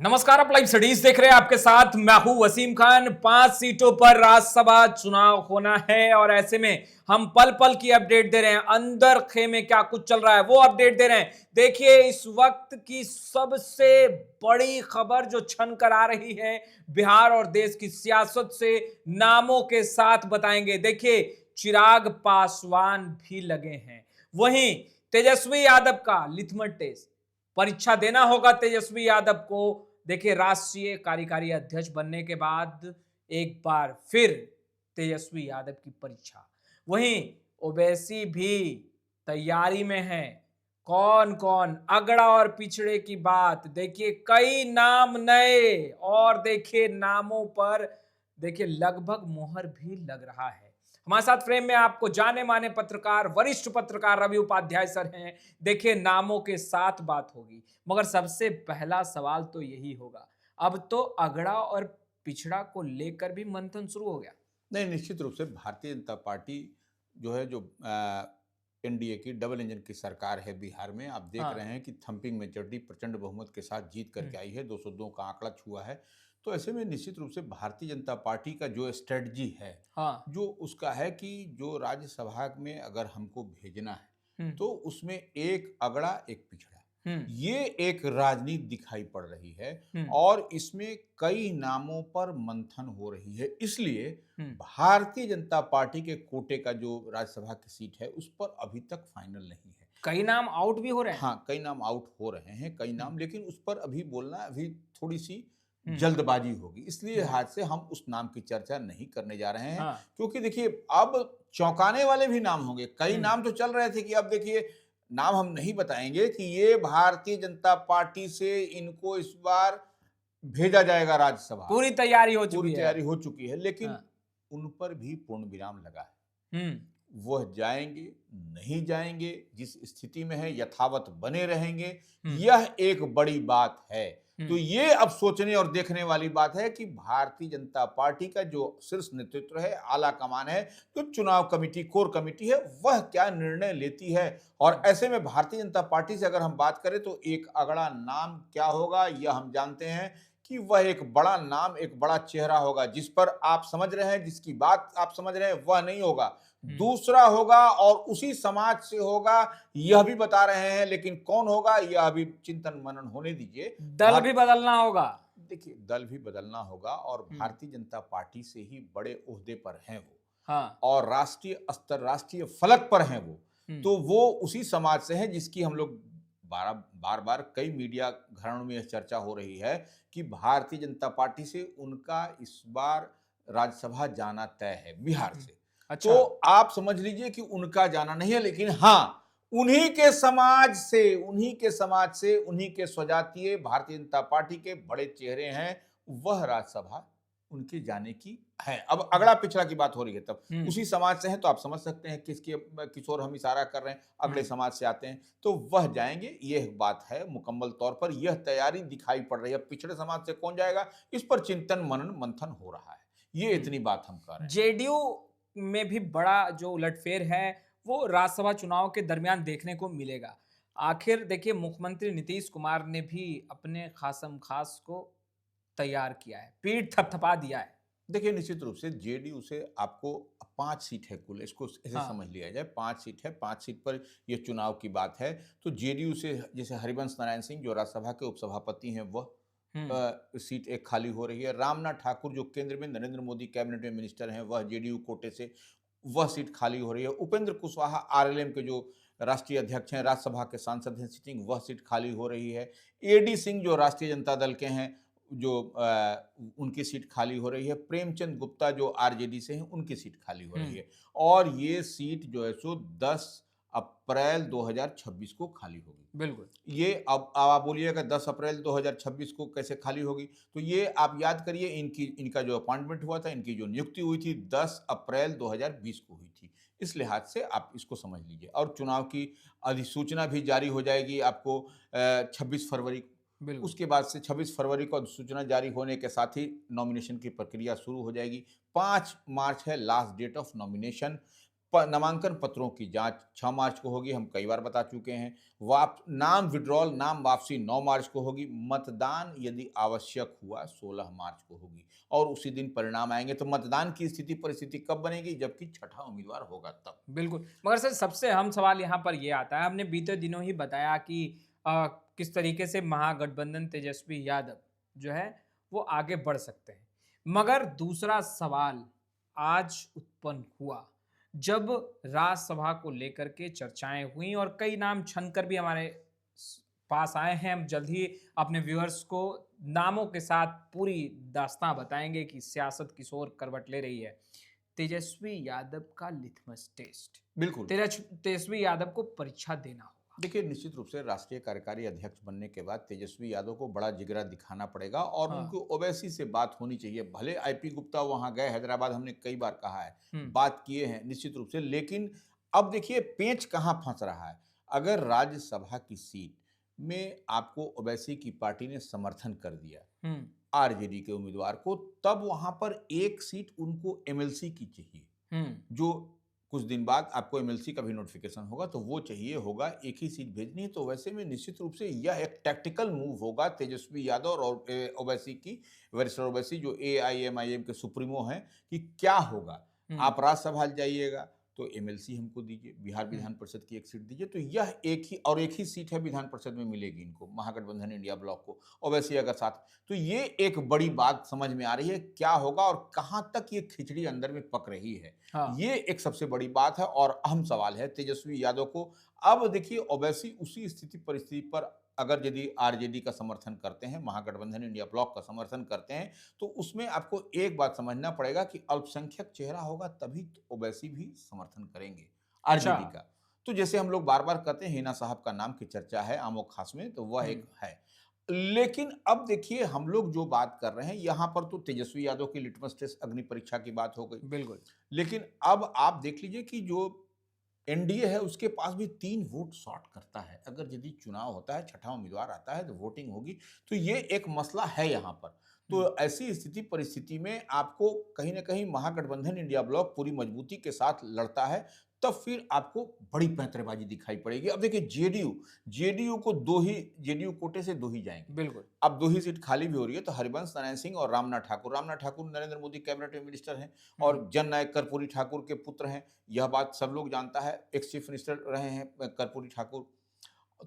नमस्कार, आप live studies देख रहे हैं। आपके साथ मैं हूं वसीम खान। 5 सीटों पर राज्यसभा चुनाव होना है और ऐसे में हम पल पल की अपडेट दे रहे हैं। अंदर खेमे क्या कुछ चल रहा है वो अपडेट दे रहे हैं। देखिए, इस वक्त की सबसे बड़ी खबर जो छन कर आ रही है बिहार और देश की सियासत से, नामों के साथ बताएंगे। देखिए, चिराग पासवान भी लगे हैं, वहीं तेजस्वी यादव का लिथमस टेस्ट परीक्षा देना होगा तेजस्वी यादव को। देखिए, राष्ट्रीय कार्यकारी अध्यक्ष बनने के बाद एक बार फिर तेजस्वी यादव की परीक्षा। वहीं ओवैसी भी तैयारी में है। कौन कौन, अगड़ा और पिछड़े की बात। देखिए, कई नाम नए और देखिए नामों पर देखिए लगभग मोहर भी लग रहा है। हमारे साथ फ्रेम में आपको जाने माने पत्रकार, वरिष्ठ पत्रकार रवि उपाध्याय सर हैं। देखिए, नामों के साथ बात होगी, मगर सबसे पहला सवाल तो यही होगा, अब तो अगड़ा और पिछड़ा को लेकर भी मंथन शुरू हो गया। नहीं, निश्चित रूप से भारतीय जनता पार्टी जो है जो एनडीए की डबल इंजन की सरकार है बिहार में। आप देख हाँ। रहे हैं कि थंपिंग मेजॉरिटी प्रचंड बहुमत के साथ जीत हम्म। करके आई है, 202 का आंकड़ा छुआ है। तो ऐसे में निश्चित रूप से भारतीय जनता पार्टी का जो स्ट्रेटजी है, हाँ। जो उसका है कि जो राज्यसभा में अगर हमको भेजना है, हम्म। तो उसमें एक अगड़ा एक पिछड़ा, हम्म। ये एक राजनीति दिखाई पड़ रही है। हम्म। और इसमें कई नामों पर मंथन हो रही है। इसलिए हम्म। भारतीय जनता पार्टी के कोटे का जो राज्यसभा की सीट है, उस पर अभी तक फाइनल नहीं है। कई नाम आउट भी हो रहे हैं। हाँ, कई नाम आउट हो रहे हैं, कई हम्म। नाम, लेकिन उस पर अभी बोलना अभी थोड़ी-सी हम्म। जल्दबाजी होगी। इसलिए हम्म। आज से हम उस नाम की चर्चा नहीं करने जा रहे हैं, हाँ। क्योंकि देखिए अब चौंकाने वाले भी नाम होंगे। कई हम्म। नाम तो चल रहे थे कि अब देखिए, नाम हम नहीं बताएँगे कि ये भारतीय जनता पार्टी से इनको इस बार भेजा जाएगा राज्यसभा। पूरी तैयारी हो पूरी चुकी है तैयारी अब। हो चुकी है, लेकिन हाँ। उन पर भी पूर्ण विराम लगा है। हम्म। वह जाएँगे, नहीं जाएँगे, जिस स्थिति में है यथावत बने रहेंगे, हम्म। यह एक बड़ी बात है। तो हम्म। ये अब सोचने और देखने वाली बात है कि भारतीय जनता पार्टी का जो शीर्ष नेतृत्व है, आला कमान है, जो चुनाव कमेटी, कोर कमेटी है, वह क्या निर्णय लेती है। और ऐसे में भारतीय जनता पार्टी से अगर हम बात करें तो एक अगला नाम क्या होगा, यह हम जानते हैं कि वह एक बड़ा नाम, एक बड़ा चेहरा होगा, जिस पर आप समझ रहे हैं, जिसकी बात आप समझ रहे हैं, वह नहीं होगा। हम्म। दूसरा होगा और उसी समाज से होगा, यह भी बता रहे हैं, लेकिन कौन होगा यह अभी चिंतन मनन होने दीजिए। दल भी बदलना होगा। देखिए, दल भी बदलना होगा और हम्म। भारतीय जनता पार्टी से ही बड़े ओहदे पर हैं वो, हाँ। और राष्ट्रीय स्तर, राष्ट्रीय फलक पर हैं वो। हम्म। तो वो उसी समाज से हैं जिसकी हम लोग बार बार कई मीडिया घरानों में यह चर्चा हो रही है कि भारतीय जनता पार्टी से उनका इस बार राज्यसभा जाना तय है बिहार हम्म। से। अच्छा। तो आप समझ लीजिए कि उनका जाना नहीं है, लेकिन हाँ, उन्हीं के समाज से, उन्हीं के समाज से, उन्हीं के स्वजातीय भारतीय जनता पार्टी के बड़े चेहरे हैं, वह राज्यसभा उनके जाने की है। अब हम्म। अगड़ा पिछड़ा की बात हो रही है, तब हम्म। उसी समाज से हैं, तो आप समझ सकते हैं किसकी किस ओर हम इशारा कर रहे हैं। अगले हम्म। समाज से आते हैं तो वह जाएंगे, यह बात है। मुकम्मल तौर पर यह तैयारी दिखाई पड़ रही है। पिछड़े समाज से कौन जाएगा, इस पर चिंतन मनन मंथन हो रहा है। ये इतनी बात हम कर रहे हैं। जेडीयू में भी बड़ा जो उलटफेर है वो राज्यसभा चुनाव के दरमियान देखने को मिलेगा। आखिर देखिए, मुख्यमंत्री नीतीश कुमार ने भी अपने खासम खास को तैयार किया है, पीठ थपथपा दिया है। देखिए, निश्चित रूप से जेडीयू से आपको 5 सीट है कुल, इसको ऐसे हाँ। समझ लिया जाए। 5 सीट है, 5 सीट पर ये चुनाव की बात है। तो जेडीयू से जैसे हरिवंश नारायण सिंह जो राज्यसभा के उपसभापति हैं, वह हम्म। सीट एक खाली हो रही है। रामनाथ ठाकुर जो केंद्र में नरेंद्र मोदी कैबिनेट में मिनिस्टर हैं, वह जेडीयू कोटे से, वह सीट खाली हो रही है। उपेंद्र कुशवाहा आरएलएम के जो राष्ट्रीय अध्यक्ष हैं, राज्यसभा के सांसद हैं सिटिंग, वह सीट खाली हो रही है। एडी सिंह जो राष्ट्रीय जनता दल के हैं, जो उनकी सीट खाली हो रही है। प्रेमचंद गुप्ता जो आरजेडी से हैं, उनकी सीट खाली हो रही हम्म। है। और ये सीट जो है सो 10 अप्रैल 2026 को खाली होगी। बिल्कुल। ये अब आप बोलिएगा 10 अप्रैल 2026 को कैसे खाली होगी, तो ये आप याद करिए, इनका जो अपॉइंटमेंट हुआ था, इनकी जो नियुक्ति हुई थी 10 अप्रैल 2020 को हुई थी। इस लिहाज से आप इसको समझ लीजिए। और चुनाव की अधिसूचना भी जारी हो जाएगी आपको 26 फरवरी को। बिल्कुल। उसके बाद से 26 फरवरी को अधिसूचना जारी होने के साथ ही नॉमिनेशन की प्रक्रिया शुरू हो जाएगी। 5 मार्च है लास्ट डेट ऑफ नॉमिनेशन। नामांकन पत्रों की जांच 6 मार्च को होगी, हम कई बार बता चुके हैं। नाम विड्रॉल, नाम वापसी 9 मार्च को होगी। मतदान यदि आवश्यक हुआ 16 मार्च को होगी और उसी दिन परिणाम आएंगे। तो मतदान की स्थिति परिस्थिति कब बनेगी? जबकि छठा उम्मीदवार होगा तब। बिल्कुल। मगर सर सबसे अहम सवाल यहाँ पर ये आता है, हमने बीते दिनों ही बताया कि किस तरीके से महागठबंधन तेजस्वी यादव जो है वो आगे बढ़ सकते हैं। मगर दूसरा सवाल आज उत्पन्न हुआ जब राज्यसभा को लेकर के चर्चाएं हुई और कई नाम छनकर भी हमारे पास आए हैं। हम जल्द ही अपने व्यूअर्स को नामों के साथ पूरी दास्तां बताएंगे कि सियासत किस ओर करवट ले रही है। तेजस्वी यादव का लिथमस टेस्ट, बिल्कुल। तेजस्वी यादव को परीक्षा देना होगा। देखिए, निश्चित रूप से राष्ट्रीय कार्यकारी अध्यक्ष बनने के बाद तेजस्वी यादव को बड़ा जिगरा दिखाना पड़ेगा और हाँ। उनको ओवैसी से बात होनी चाहिए। भले आईपी गुप्ता वहां गए हैदराबाद, हमने कई बार कहा है, बात किए हैं निश्चित रूप से, लेकिन अब देखिए पेंच कहां फंस रहा है। अगर राज्यसभा की सीट में आपको ओवैसी की पार्टी ने समर्थन कर दिया आरजेडी के उम्मीदवार को, तब वहां पर एक सीट उनको एमएलसी की चाहिए, जो कुछ दिन बाद आपको एमएलसी का भी नोटिफिकेशन होगा, तो वो चाहिए होगा, एक ही सीट भेजनी है। तो वैसे में निश्चित रूप से यह एक टैक्टिकल मूव होगा तेजस्वी यादव और ओवैसी की, वरिष्ठ ओवैसी जो एआईएमआईएम के सुप्रीमो हैं, कि क्या होगा। आप राज्यसभा जाइएगा तो एमएलसी हमको दीजिए, बिहार विधान परिषद की एक सीट दीजिए, तो यह एक ही सीट है विधान परिषद में मिलेगी इनको, महागठबंधन इंडिया ब्लॉक को, ओवैसी अगर साथ। तो ये एक बड़ी बात समझ में आ रही है, क्या होगा और कहां तक ये खिचड़ी अंदर में पक रही है। हाँ। ये एक सबसे बड़ी बात है और अहम सवाल है तेजस्वी यादव को। अब देखिए, ओवैसी उसी स्थिति परिस्थिति पर अगर यदि आरजेडी का समर्थन करते हैं, महागठबंधन इंडिया ब्लॉक का समर्थन करते हैं, तो उसमें आपको एक बात समझना पड़ेगा कि अल्पसंख्यक चेहरा होगा तभी तो ओवैसी भी समर्थन करेंगे आरजेडी का। तो जैसे हम लोग बार बार कहते हैं, हिना साहब का नाम की चर्चा है आमो खास में, तो वह एक है। लेकिन अब देखिए, हम लोग जो बात कर रहे हैं यहां पर, तो तेजस्वी यादव की लिटमस टेस्ट अग्नि परीक्षा की बात हो गई, बिल्कुल। लेकिन अब आप देख लीजिए कि जो एनडीए है उसके पास भी 3 वोट शॉर्ट करता है। अगर यदि चुनाव होता है, छठा उम्मीदवार आता है, तो वोटिंग होगी, तो ये एक मसला है यहाँ पर। तो ऐसी स्थिति परिस्थिति में आपको कहीं ना कहीं महागठबंधन इंडिया ब्लॉक पूरी मजबूती के साथ लड़ता है, तब फिर आपको बड़ी पैंतरेबाजी दिखाई पड़ेगी। अब देखिए, जेडीयू को जेडीयू कोटे से 2 ही जाएंगे। बिल्कुल। अब 2 ही सीट खाली भी हो रही है, तो हरिवंश नारायण सिंह और रामनाथ ठाकुर नरेंद्र मोदी कैबिनेट में मिनिस्टर हैं और जननायक कर्पूरी ठाकुर के पुत्र हैं। यह बात सब लोग जानता है, एक्स चीफ मिनिस्टर रहे हैं कर्पूरी ठाकुर।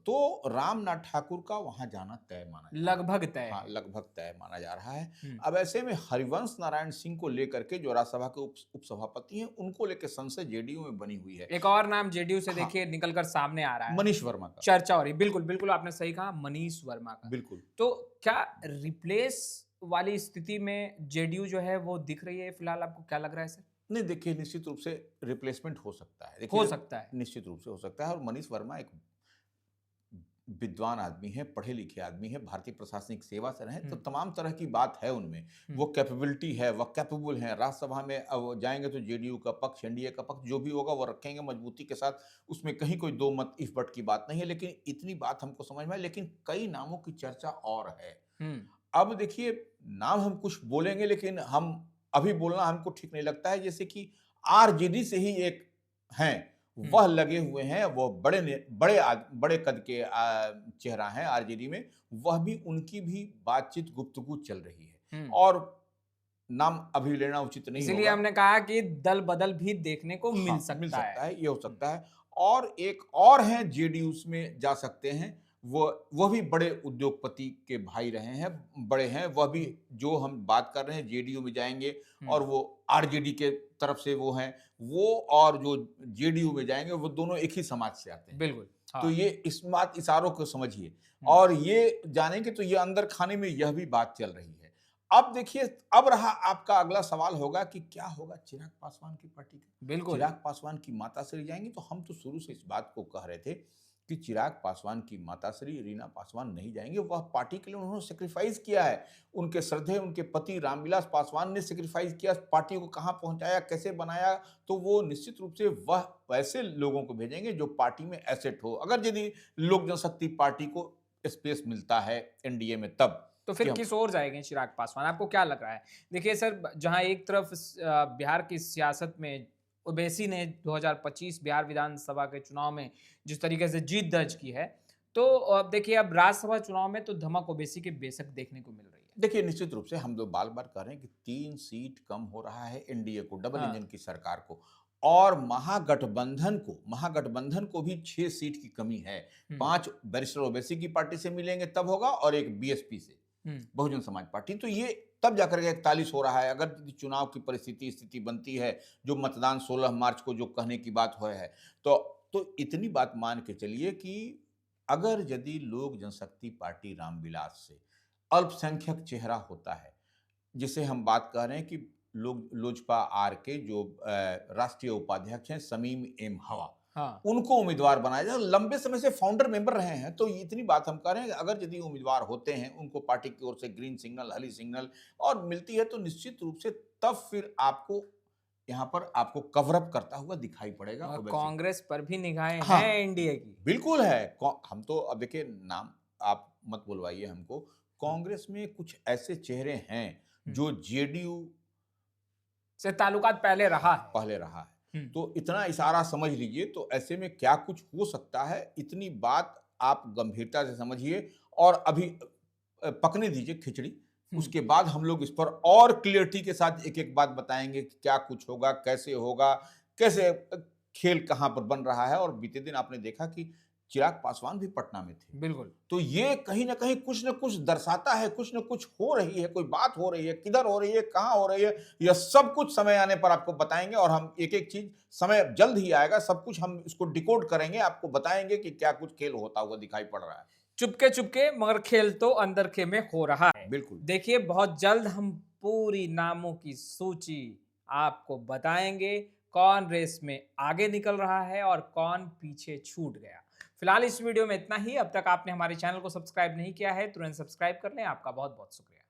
तो रामनाथ ठाकुर का वहां जाना तय माना जा रहा है। लगभग तय। हाँ, लगभग तय माना जा रहा है। अब ऐसे में हरिवंश नारायण सिंह को लेकर के, जो राज्यसभा के उपसभापति हैं, उनको लेकर संसद जेडीयू में बनी हुई है। एक और नाम जेडीयू से देखिए निकलकर सामने आ रहा है, मनीष वर्मा का चर्चा हो रही। बिल्कुल बिल्कुल, आपने सही कहा, मनीष वर्मा का। बिल्कुल। तो क्या रिप्लेस वाली स्थिति में जेडीयू जो है वो दिख रही है फिलहाल? आपको क्या लग रहा है सर? नहीं, देखिए, निश्चित रूप से रिप्लेसमेंट हो सकता है। हो सकता है, निश्चित रूप से हो सकता है। और मनीष वर्मा एक विद्वान आदमी है, पढ़े लिखे आदमी है, भारतीय प्रशासनिक सेवा से रहे, तो तमाम तरह की बात है उनमें, वो कैपेबिलिटी है, वह कैपेबल है। राज्यसभा में अब जाएंगे तो जेडीयू का पक्ष, एनडीए का पक्ष, जो भी होगा वो रखेंगे मजबूती के साथ, उसमें कहीं कोई दो मत इफ बट की बात नहीं है। लेकिन इतनी बात हमको समझ में है, लेकिन कई नामों की चर्चा और है। अब देखिए, नाम हम कुछ बोलेंगे, लेकिन हम अभी बोलना हमको ठीक नहीं लगता है। जैसे कि आरजेडी से ही एक हैं, वह लगे हुए हैं, वो बड़े कद के चेहरा हैं आरजेडी में, वह भी, उनकी भी बातचीत गुफ्तगू चल रही है और नाम अभी लेना उचित नहीं होगा। इसलिए हमने कहा कि दल बदल भी देखने को मिल सकता है। ये हो सकता है। और एक और हैं जेडीयू में जा सकते हैं, वह भी बड़े उद्योगपति के भाई रहे हैं, बड़े हैं, वह भी, जो हम बात कर रहे हैं जेडीयू में जाएंगे और वो आरजेडी के तरफ से वो हैं, वो और जो जेडीयू में जाएंगे वो दोनों एक ही समाज से आते हैं। बिल्कुल। हाँ। तो ये इस बात इशारों को समझिए, और ये जानेंगे तो ये अंदर खाने में यह भी बात चल रही है। अब देखिए, अब रहा आपका अगला सवाल होगा कि क्या होगा चिराग पासवान की पार्टी का। बिल्कुल। चिराग पासवान की माताश्री जाएंगी, तो हम तो शुरू से इस बात को कह रहे थे कि चिराग पासवान की माताश्री रीना पासवान नहीं जाएंगे। वह पार्टी के लिए उन्होंने सेक्रीफाइस किया है, उनके श्रद्धेय उनके पति रामविलास पासवान ने सेक्रीफाइस किया, पार्टी को कहां पहुंचाया, कैसे बनाया। तो वो निश्चित रूप से वह वैसे लोगों को भेजेंगे जो पार्टी में एसेट हो। अगर यदि लोक जनशक्ति पार्टी को स्पेस मिलता है एनडीए में, तब तो फिर किस ओर जाएंगे चिराग पासवान? आपको क्या लग रहा है? देखिए सर, जहां एक तरफ बिहार की सियासत में ओवैसी ने 2025 बिहार विधानसभा के चुनाव में जिस तरीके से जीत दर्ज की है, तो अब देखिए अब राज्यसभा चुनाव में तो धमक ओवैसी के बेशक देखने को मिल रही है। देखिए, निश्चित रूप से हम लोग बार-बार कह रहे हैं कि 3 सीट कम हो रहा है एनडीए को, डबल हाँ। इंजन की सरकार को, और महागठबंधन को भी 6 सीट की कमी है। 5 बैरिस्टर ओवैसी की पार्टी से मिलेंगे तब होगा, और एक बीएसपी से, बहुजन समाज पार्टी। तो ये तब जाकर के 41 हो रहा है। अगर चुनाव की स्थिति बनती है, जो मतदान 16 मार्च को जो कहने की बात हो है, तो इतनी बात मान के चलिए कि अगर यदि लोक जनशक्ति पार्टी रामविलास से अल्पसंख्यक चेहरा होता है, जिसे हम बात कर रहे हैं कि लोजपा आर के जो राष्ट्रीय उपाध्यक्ष हैं शमीम एम हवा, हाँ। उनको उम्मीदवार बनाया जाए, लंबे समय से फाउंडर मेंबर रहे हैं, तो इतनी बात हम कह रहे हैं कि अगर यदि उम्मीदवार होते हैं, उनको पार्टी की ओर से ग्रीन सिग्नल, हरी सिग्नल और मिलती है, तो निश्चित रूप से तब फिर आपको यहाँ पर आपको कवर अप करता हुआ दिखाई पड़ेगा। और कांग्रेस पर भी निगाहें हाँ, हैं एनडीए की। बिल्कुल है। हम तो अब देखिए, नाम आप मत बुलवाइए हमको, कांग्रेस में कुछ ऐसे चेहरे हैं जो जेडीयू से ताल्लुकात पहले रहा है। तो इतना इशारा समझ लीजिए, तो ऐसे में क्या कुछ हो सकता है, इतनी बात आप गंभीरता से समझिए और अभी पकने दीजिए खिचड़ी। उसके बाद हम लोग इस पर और क्लियरिटी के साथ एक-एक बात बताएंगे कि क्या कुछ होगा, कैसे खेल कहां पर बन रहा है। और बीते दिन आपने देखा कि चिराग पासवान भी पटना में थे। बिल्कुल। तो ये कहीं ना कहीं कुछ न कुछ दर्शाता है, कुछ न कुछ हो रही है, कोई बात हो रही है, किधर हो रही है, कहां हो रही है, यह सब कुछ समय आने पर आपको बताएंगे। और हम एक एक चीज, समय जल्द ही आएगा, सब कुछ हम इसको डिकोड करेंगे, आपको बताएंगे कि क्या कुछ खेल होता हुआ दिखाई पड़ रहा है। चुपके चुपके मगर खेल तो अंदर खे में हो रहा है। बिल्कुल। देखिए बहुत जल्द हम पूरी नामों की सूची आपको बताएंगे, कौन रेस में आगे निकल रहा है और कौन पीछे छूट गया। फिलहाल इस वीडियो में इतना ही। अब तक आपने हमारे चैनल को सब्सक्राइब नहीं किया है, तुरंत सब्सक्राइब कर लें। आपका बहुत बहुत शुक्रिया।